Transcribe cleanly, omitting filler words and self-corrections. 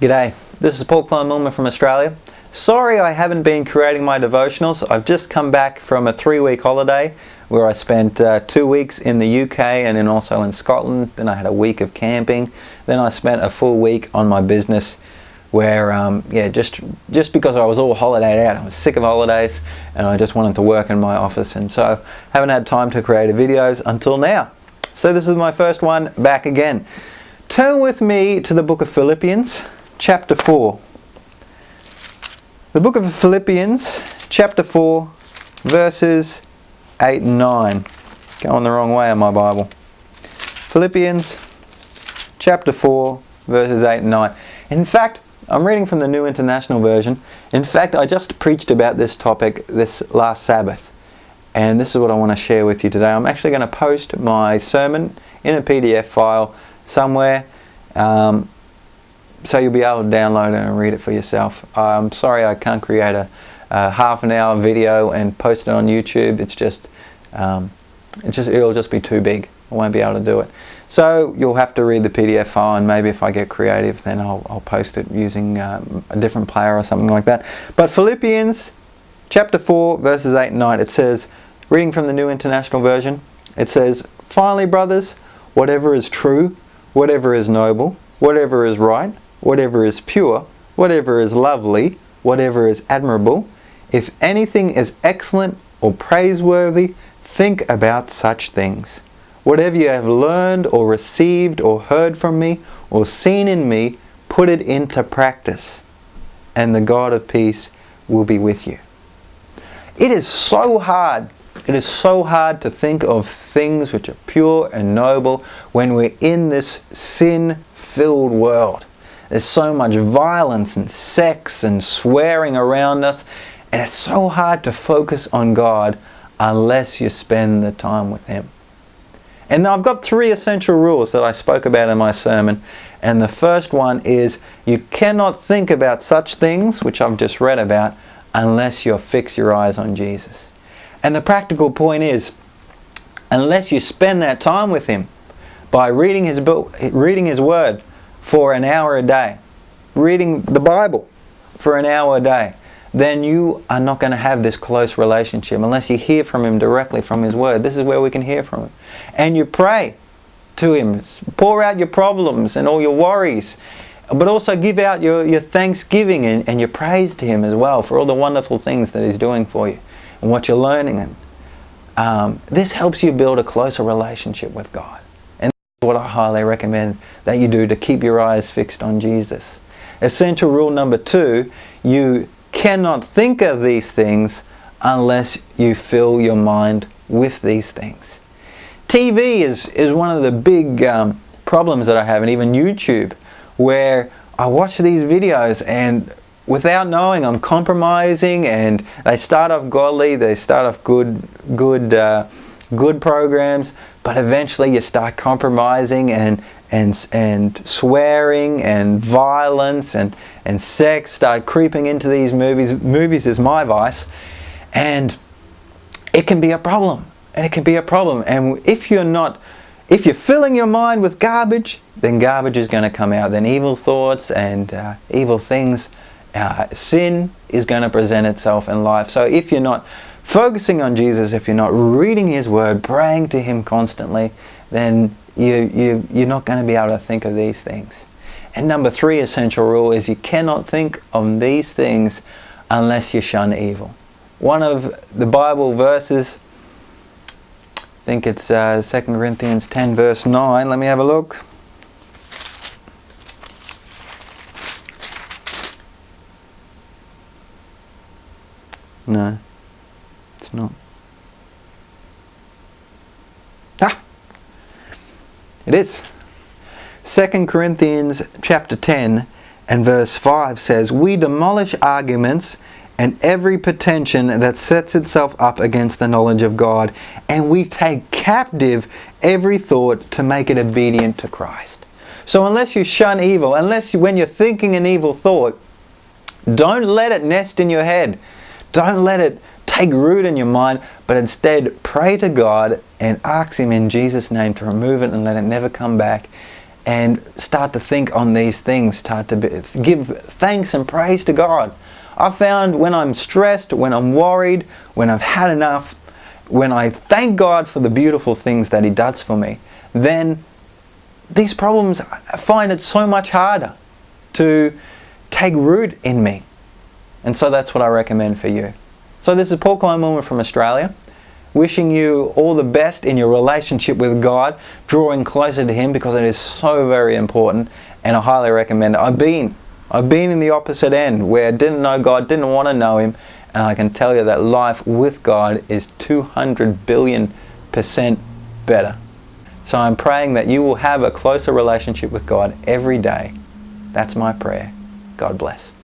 G'day, this is Paul Klein-Milner from Australia. Sorry I haven't been creating my devotionals. I've just come back from a 3-week holiday where I spent 2 weeks in the UK and then also in Scotland. Then I had a week of camping. Then I spent a full week on my business where, just because I was all holidayed out, I was sick of holidays and I just wanted to work in my office, and so haven't had time to create videos until now. So this is my first one back again. Turn with me to the book of Philippians, chapter 4. The book of Philippians, chapter 4, verses 8 and 9. Going the wrong way on my Bible. Philippians, chapter 4, verses 8 and 9. In fact, I'm reading from the New International Version. In fact, I just preached about this topic this last Sabbath. And this is what I want to share with you today. I'm actually going to post my sermon in a PDF file somewhere. So you'll be able to download it and read it for yourself. I'm sorry I can't create a half an hour video and post it on YouTube. It'll just be too big. I won't be able to do it. So you'll have to read the PDF file, and maybe if I get creative then I'll post it using a different player or something like that. But Philippians chapter 4 verses 8 and 9, it says, reading from the New International Version, it says, "Finally, brothers, whatever is true, whatever is noble, whatever is right, whatever is pure, whatever is lovely, whatever is admirable, if anything is excellent or praiseworthy, think about such things. Whatever you have learned or received or heard from me or seen in me, put it into practice, and the God of peace will be with you." It is so hard. It is so hard to think of things which are pure and noble when we're in this sin-filled world. There's so much violence and sex and swearing around us, and it's so hard to focus on God unless you spend the time with Him. And I've got 3 essential rules that I spoke about in my sermon, and the first one is you cannot think about such things, which I've just read about, unless you fix your eyes on Jesus. And the practical point is, unless you spend that time with Him by reading His book, reading His Word for an hour a day, reading the Bible for an hour a day, then you are not going to have this close relationship unless you hear from Him directly from His Word. This is where we can hear from Him. And you pray to Him, pour out your problems and all your worries, but also give out your thanksgiving and your praise to Him as well for all the wonderful things that He's doing for you and what you're learning. And this helps you build a closer relationship with God. And that's what I highly recommend that you do to keep your eyes fixed on Jesus. Essential rule number 2, you cannot think of these things unless you fill your mind with these things. TV is one of the big problems that I have, and even YouTube, where I watch these videos and without knowing I'm compromising, and they start off godly, they start off good programs, but eventually you start compromising and swearing and violence and sex start creeping into these movies. Movies is my vice, and it can be a problem. And if you're filling your mind with garbage, then garbage is going to come out. Then evil thoughts and evil things, sin is going to present itself in life. So if you're not focusing on Jesus, if you're not reading His Word, praying to Him constantly, then you're not going to be able to think of these things. And number 3 essential rule is you cannot think of these things unless you shun evil. One of the Bible verses, I think it's 2 Corinthians 10 verse 9. Let me have a look. No, it's not. It is. 2 Corinthians chapter 10 and verse 5 says, "We demolish arguments and every pretension that sets itself up against the knowledge of God, and we take captive every thought to make it obedient to Christ." So unless you shun evil, when you're thinking an evil thought, don't let it nest in your head. Don't let it take root in your mind, but instead pray to God and ask Him in Jesus' name to remove it and let it never come back. and start to think on these things, give thanks and praise to God. I found when I'm stressed, when I'm worried, when I've had enough, when I thank God for the beautiful things that He does for me, then these problems, I find it so much harder to take root in me. And so that's what I recommend for you. So this is Paul Klein-Willmer from Australia, wishing you all the best in your relationship with God, drawing closer to Him, because it is so very important, and I highly recommend it. I've been in the opposite end, where I didn't know God, didn't want to know Him, and I can tell you that life with God is 200 billion% better. So I'm praying that you will have a closer relationship with God every day. That's my prayer. God bless.